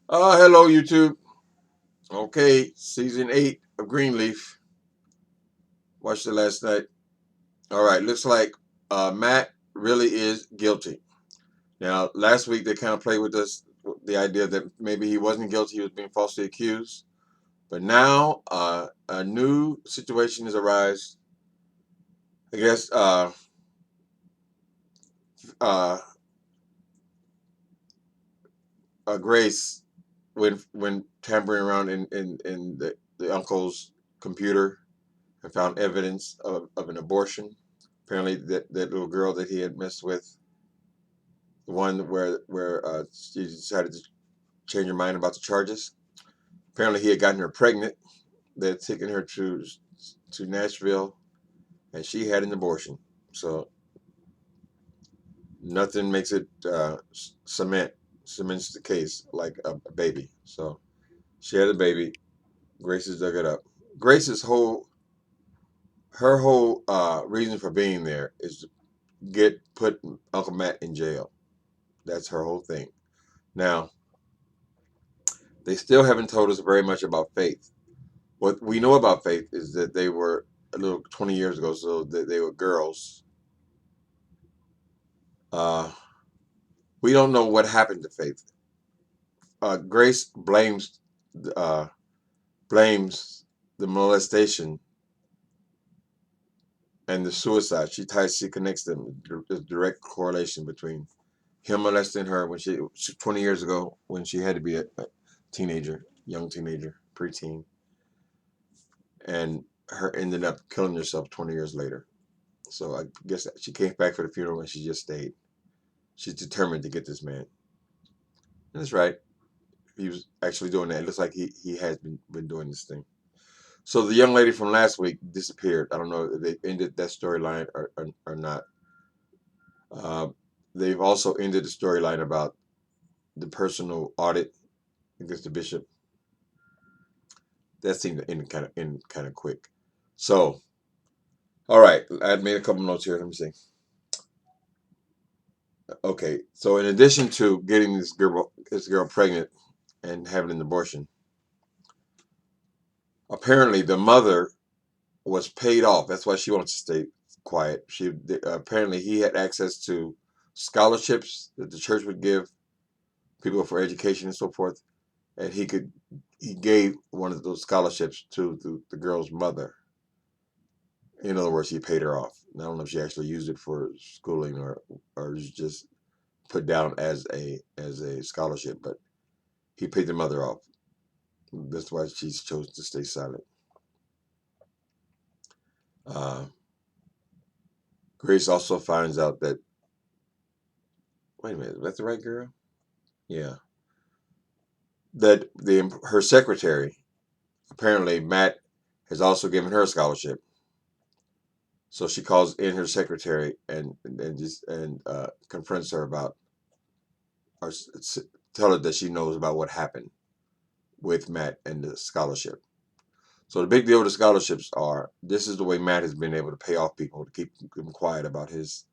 Hello YouTube. Okay, season 8 of Greenleaf. Watched it last night. All right, looks like Matt really is guilty. Now, last week they kind of played with us the idea that maybe he wasn't guilty, he was being falsely accused. But now a new situation has arisen. I guess uh, Grace, when tampering around in the uncle's computer, and found evidence of an abortion. Apparently, that little girl that he had messed with, the one where she decided to change her mind about the charges. Apparently, he had gotten her pregnant. They had taken her to Nashville, and she had an abortion. So nothing makes it cements the case like a baby. So she had a baby. Grace has dug it up. Grace's whole her whole reason for being there is to put Uncle Matt in jail. That's her whole thing. Now, they still haven't told us very much about Faith. What we know about Faith is that they were a little 20 years ago, so they were girls. Uh, we don't know what happened to Faith. Grace uh, blames the molestation and the suicide. She connects them. There's a direct correlation between him molesting her when she 20 years ago when she had to be a teenager, young teenager, preteen, and her ended up killing herself 20 years later. So I guess she came back for the funeral and she just stayed. She's determined to get this man. And that's right. He was actually doing that. It looks like he has been doing this thing. So the young lady from last week disappeared. I don't know if they ended that storyline or not. Uh, they've also ended the storyline about the personal audit against the bishop. That seemed to end kind of quick. So, all right, I made a couple notes here. Let me see. Okay, so in addition to getting this girl pregnant and having an abortion, apparently the mother was paid off. That's why she wants to stay quiet. She apparently he had access to scholarships that the church would give people for education and so forth, and he gave one of those scholarships to the girl's mother. In other words, he paid her off. I don't know if she actually used it for schooling or just put down as a scholarship, but he paid the mother off. That's why she chose to stay silent. Uh, Grace also finds out that wait a minute, that's the right girl? Yeah, that her secretary apparently Matt has also given her a scholarship. So she calls in her secretary and confronts her about or tell her that she knows about what happened with Matt and the scholarship. So the big deal with the scholarships are this is the way Matt has been able to pay off people to keep them quiet about his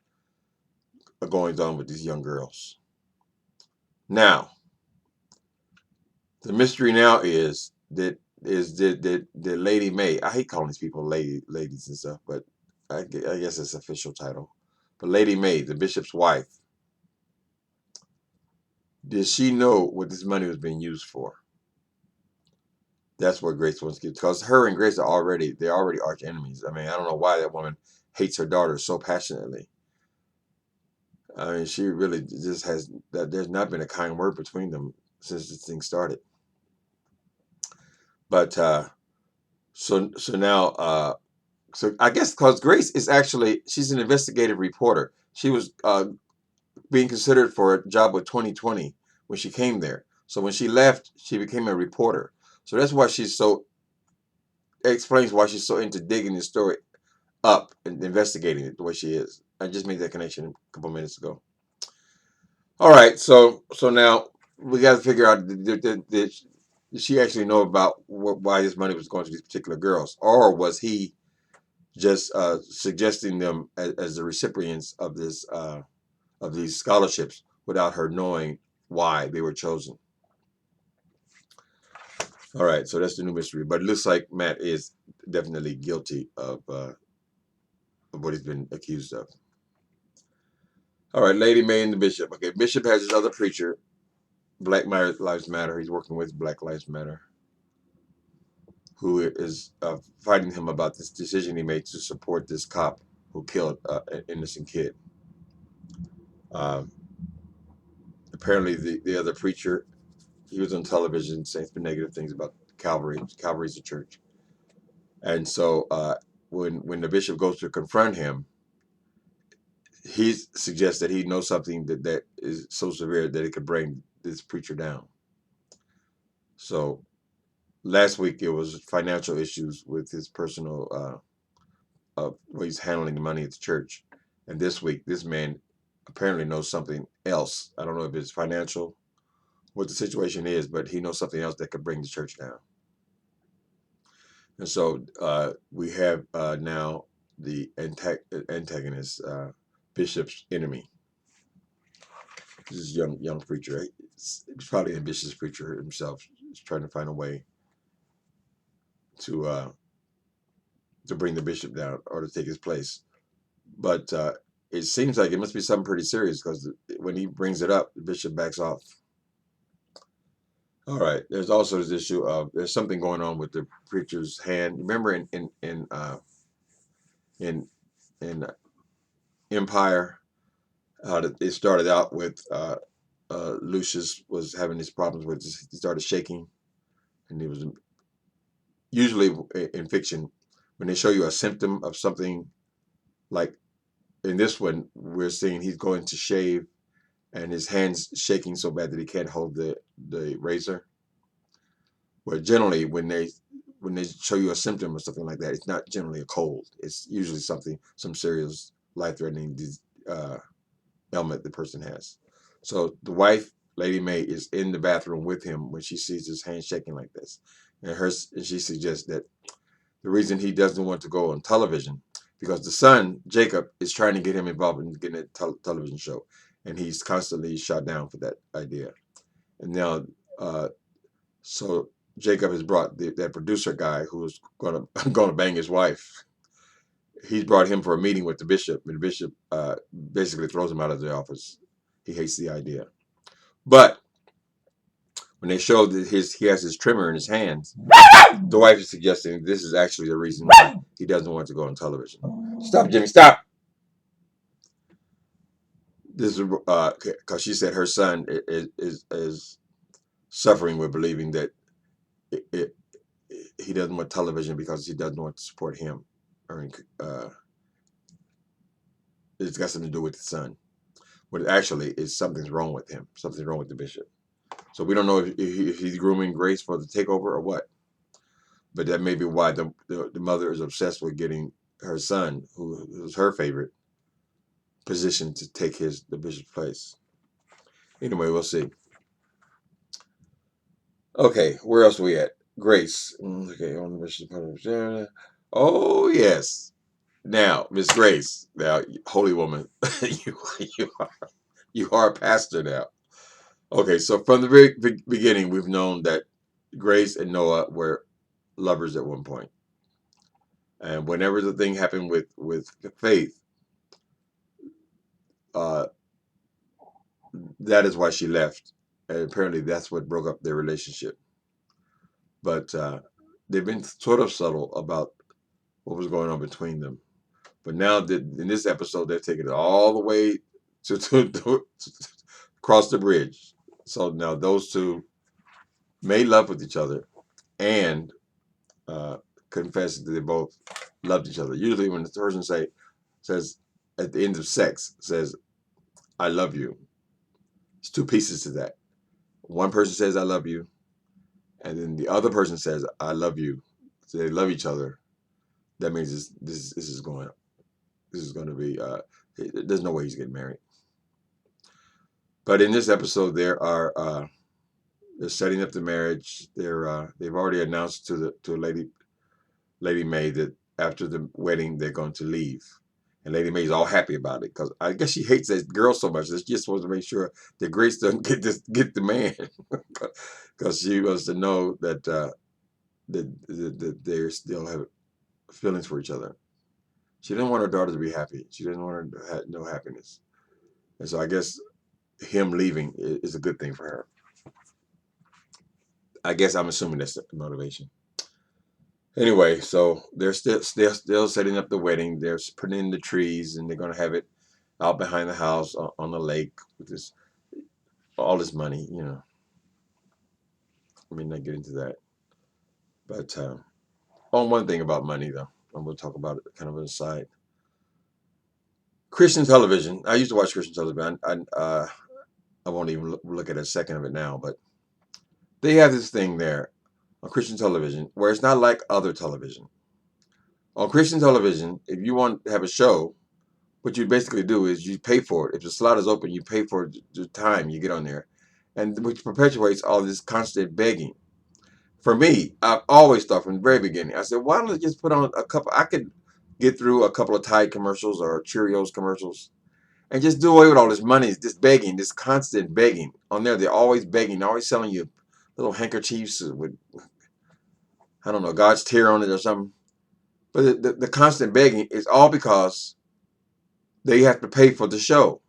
goings on with these young girls. Now, the mystery now is that Lady May. I hate calling these people ladies and stuff, but I guess it's official title. But Lady May, the bishop's wife, did she know what this money was being used for? That's what Grace wants to get because her and Grace they're already arch enemies. I mean, I don't know why that woman hates her daughter so passionately. I mean, she really just has that. There's not been a kind word between them since this thing started. But so now so I guess because Grace is actually she's an investigative reporter. She was being considered for a job with 2020 when she came there. So when she left, she became a reporter. So that's why she's so explains why she's so into digging this story up and investigating it the way she is. I just made that connection a couple minutes ago. All right, so now we got to figure out did she actually know about why this money was going to these particular girls, or was he just suggesting them as the recipients of these scholarships without her knowing why they were chosen? All right, so that's the new mystery. But it looks like Matt is definitely guilty of what he's been accused of. All right, Lady May and the Bishop. Okay, Bishop has his other preacher, Black Lives Matter. He's working with Black Lives Matter, who is fighting him about this decision he made to support this cop who killed an innocent kid. Um, Apparently, the other preacher, he was on television saying some negative things about Calvary. Calvary's a church. And so when the bishop goes to confront him, he suggests that he knows something that is so severe that it could bring this preacher down. So last week it was financial issues with his personal way he's handling the money at the church, and this week this man apparently knows something else. I don't know if it's financial, what the situation is, but he knows something else that could bring the church down. And so we have now the antagonist, Bishop's enemy. This is young preacher. He's probably an ambitious preacher himself. He's trying to find a way to bring the bishop down or to take his place. But it seems like it must be something pretty serious, because when he brings it up, the bishop backs off. All right. There's also this issue of there's something going on with the preacher's hand. Remember in Empire, it started out with Lucius was having these problems with. He started shaking, and he was usually in fiction when they show you a symptom of something, like in this one we're seeing he's going to shave and his hands shaking so bad that he can't hold the razor. Well, generally when they show you a symptom or something like that, it's not generally a cold. It's usually some serious life-threatening ailment the person has. So the wife, Lady May, is in the bathroom with him when she sees his hand shaking like this, and she suggests that the reason he doesn't want to go on television because the son, Jacob, is trying to get him involved in getting a television show, and he's constantly shot down for that idea. And now, so Jacob has brought that producer guy who's gonna bang his wife. He's brought him for a meeting with the bishop, and the bishop basically throws him out of the office. He hates the idea. But when they show that he has his trimmer in his hands, the wife is suggesting this is actually the reason why he doesn't want to go on television. Stop, Jimmy, stop. This is because she said her son is suffering with believing that he doesn't want television because he doesn't want to support him. It's got something to do with the son. But actually, it's something's wrong with him. Something's wrong with the bishop. So we don't know if he's grooming Grace for the takeover or what. But that may be why the mother is obsessed with getting her son, who's her favorite, positioned to take the bishop's place. Anyway, we'll see. Okay, where else are we at? Grace. Okay, on the bishop's part. Oh yes. Now, Miss Grace. Now, holy woman, you are a pastor now. Okay, so from the very beginning, we've known that Grace and Noah were lovers at one point. And whenever the thing happened with Faith, that is why she left. And apparently that's what broke up their relationship. But they've been sort of subtle about what was going on between them. But now that in this episode, they've taken it all the way to cross the bridge. So now those two made love with each other and confessed that they both loved each other. Usually when the person says at the end of sex, says, I love you. It's two pieces to that. One person says, I love you. And then the other person says, I love you. So they love each other. That means this is going to be, there's no way he's getting married. But in this episode, they're setting up the marriage. They've already announced to Lady May that after the wedding, they're going to leave. And Lady May's all happy about it because I guess she hates that girl so much that she just wants to make sure that Grace doesn't get the man because she wants to know that that they still have feelings for each other. She didn't want her daughter to be happy. She didn't want her to have no happiness. And so I guess him leaving is a good thing for her. I guess I'm assuming that's the motivation. Anyway, so they're still setting up the wedding. They're putting in the trees, and they're gonna have it out behind the house on the lake with this all this money. I mean, not get into that, but on one thing about money though, I'm gonna talk about it kind of on the side. Christian television. I used to watch Christian television. I won't even look at a second of it now, but they have this thing there on Christian television where it's not like other television. On Christian television, if you want to have a show, what you basically do is you pay for it. If the slot is open, you pay for the time you get on there, and which perpetuates all this constant begging. For me, I've always thought from the very beginning, I said, why don't I just put on a couple? I could get through a couple of Tide commercials or Cheerios commercials and just do away with all this money, this begging, this constant begging. On there, they're always begging, always selling you little handkerchiefs with, I don't know, God's tear on it or something. But the constant begging is all because they have to pay for the show.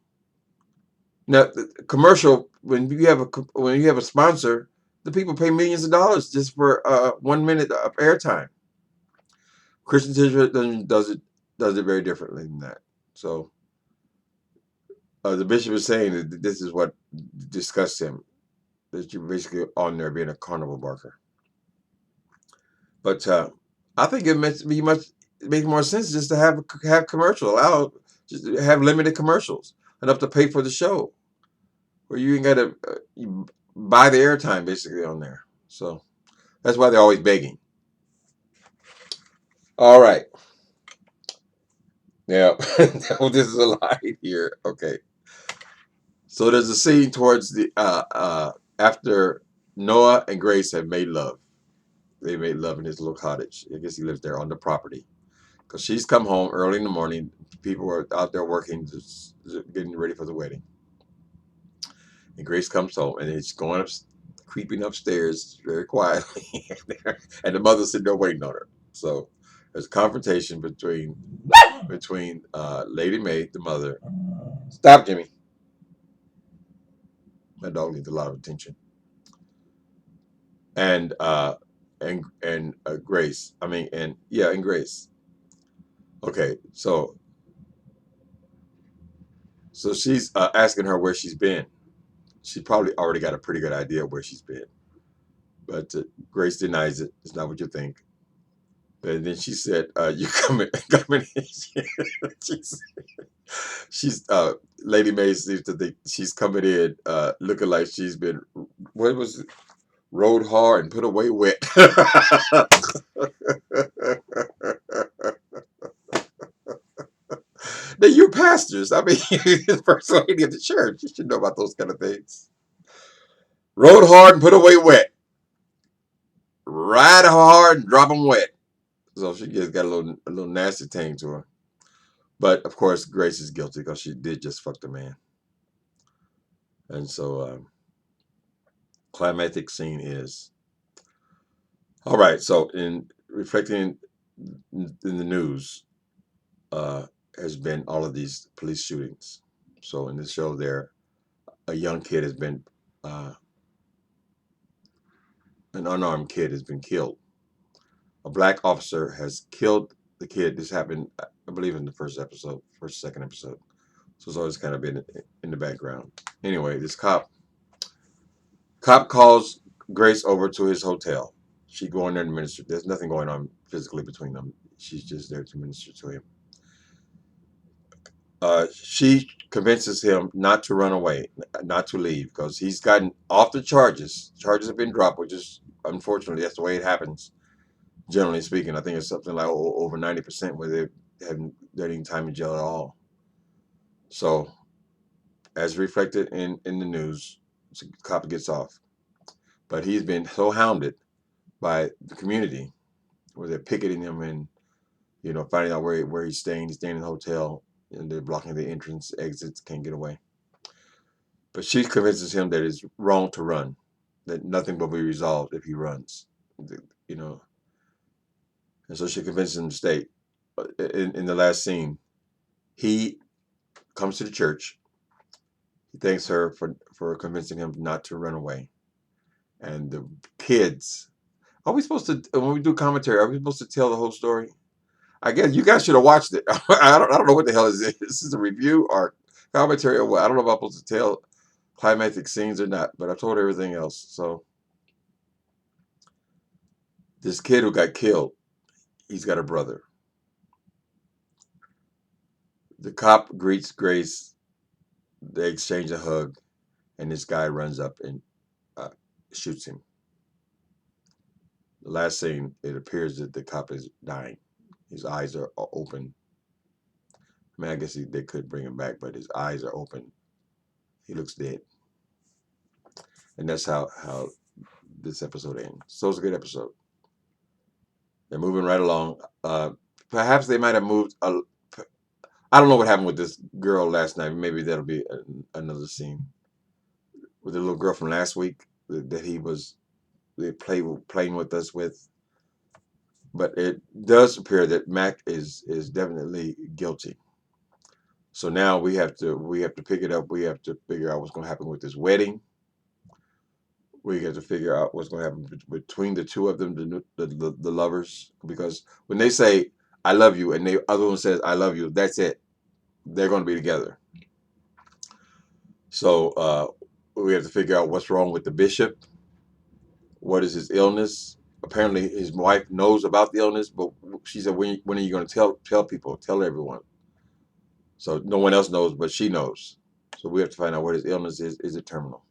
Now, the commercial, when you have a sponsor, the people pay millions of dollars just for 1 minute of airtime. Christian television does it very differently than that. So the bishop is saying that this is what disgusts him, that you're basically on there being a carnival barker. But I think it makes more sense just to have just have limited commercials enough to pay for the show, where you ain't got to you buy the airtime basically on there. So that's why they're always begging. All right, yeah, this is a lie here. Okay, so there's a scene towards the after Noah and Grace have made love. They made love in his little cottage. I guess he lives there on the property. Because she's come home early in the morning. People are out there working, just getting ready for the wedding. And Grace comes home, and it's going up, creeping upstairs very quietly. And the mother's sitting there waiting on her. So there's a confrontation between Lady Mae, the mother. Stop, Jimmy. My dog needs a lot of attention. And Grace. I mean, and Grace. Okay, so she's asking her where she's been. She probably already got a pretty good idea of where she's been, but Grace denies it. It's not what you think. And then she said, "You coming in?" she's Lady Mae seems to think she's coming in, looking like she's been what was it? Rode hard and put away wet. Now you're pastors. I mean, you're the first lady of the church. You should know about those kind of things. Rode hard and put away wet. Ride hard and drop them wet. So she just got a little nasty tang to her. But of course, Grace is guilty because she did just fuck the man. And so, climactic scene is all right. So, in reflecting in the news, has been all of these police shootings. So, in this show, there a young kid has been, an unarmed kid has been killed. A black officer has killed the kid. This happened, I believe, in the second episode. So it's always kind of been in the background. Anyway, this cop calls Grace over to his hotel. She go in there and minister. There's nothing going on physically between them. She's just there to minister to him. She convinces him not to run away, not to leave, because he's gotten off the charges. Charges have been dropped, which is unfortunately that's the way it happens. Generally speaking, I think it's something like over 90% where they haven't done any time in jail at all. So, as reflected in the news, the cop gets off, but he's been so hounded by the community where they're picketing him and finding out where he's staying. He's staying in the hotel, and they're blocking the entrance, exits, can't get away. But she convinces him that it's wrong to run, that nothing will be resolved if he runs. you know, and so she convinces him to stay. In the last scene, he comes to the church. He thanks her for convincing him not to run away. And the kids, are we supposed to, when we do commentary, are we supposed to tell the whole story? I guess you guys should have watched it. I don't know what the hell is this. This is a review or commentary or what. I don't know if I'm supposed to tell climactic scenes or not, but I told everything else. So this kid who got killed, he's got a brother. The cop greets Grace. They exchange a hug, and this guy runs up and uh, shoots him. The last scene, it appears that the cop is dying. His eyes are open. I mean, I guess they could bring him back, but his eyes are open. He looks dead. And that's how this episode ends. So it's a good episode. They're moving right along. Perhaps they might have moved. I don't know what happened with this girl last night. Maybe that'll be another scene with the little girl from last week that he was playing with us with. But it does appear that Mac is definitely guilty. So now we have to pick it up. We have to figure out what's going to happen with this wedding. We have to figure out what's going to happen between the two of them, the lovers. Because when they say "I love you" and the other one says "I love you," that's it. They're going to be together. So we have to figure out what's wrong with the bishop. What is his illness? Apparently, his wife knows about the illness, but she said, "When are you going to tell people? Tell everyone." So no one else knows, but she knows. So we have to find out what his illness is. Is it terminal?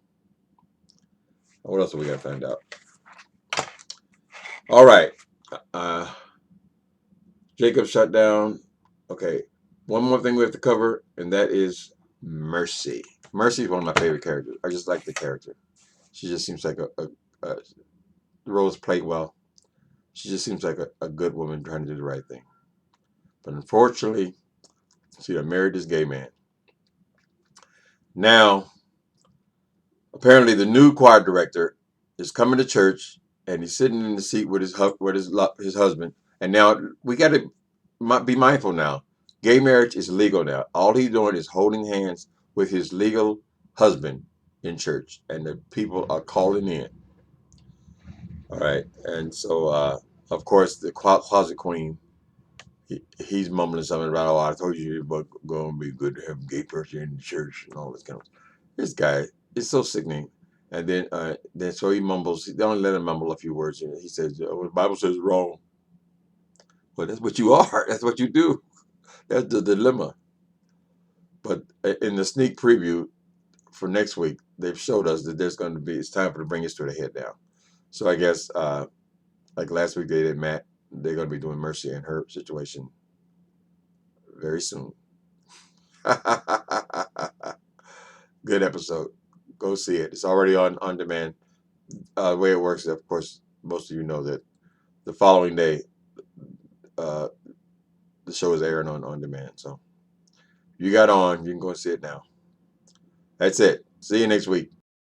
What else do we got to find out? All right. Uh, Jacob shut down. Okay. One more thing we have to cover, and that is Mercy. Mercy is one of my favorite characters. I just like the character. She just seems like a Rose played well. She just seems like a good woman trying to do the right thing. But unfortunately, she married this gay man. Now, apparently, the new choir director is coming to church, and he's sitting in the seat with his husband. And now we got to be mindful now. Gay marriage is legal now. All he's doing is holding hands with his legal husband in church, and the people are calling in. All right, and so of course the closet queen, he's mumbling something about, "Oh, I told you, but going to be good to have a gay person in the church," and all this kind of. This guy is so sickening. And then so he mumbles. They only let him mumble a few words. He says, "Oh, the Bible says wrong." Well, that's what you are. That's what you do. That's the dilemma. But in the sneak preview for next week, they've showed us that it's time for to bring his to the head down. So I guess like last week they did Matt, they're going to be doing Mercy in her situation very soon. Good episode. Go see it. It's already on demand. The way it works, of course, most of you know that the following day, uh, the show is airing on demand. So you got on, you can go and see it now. That's it. See you next week.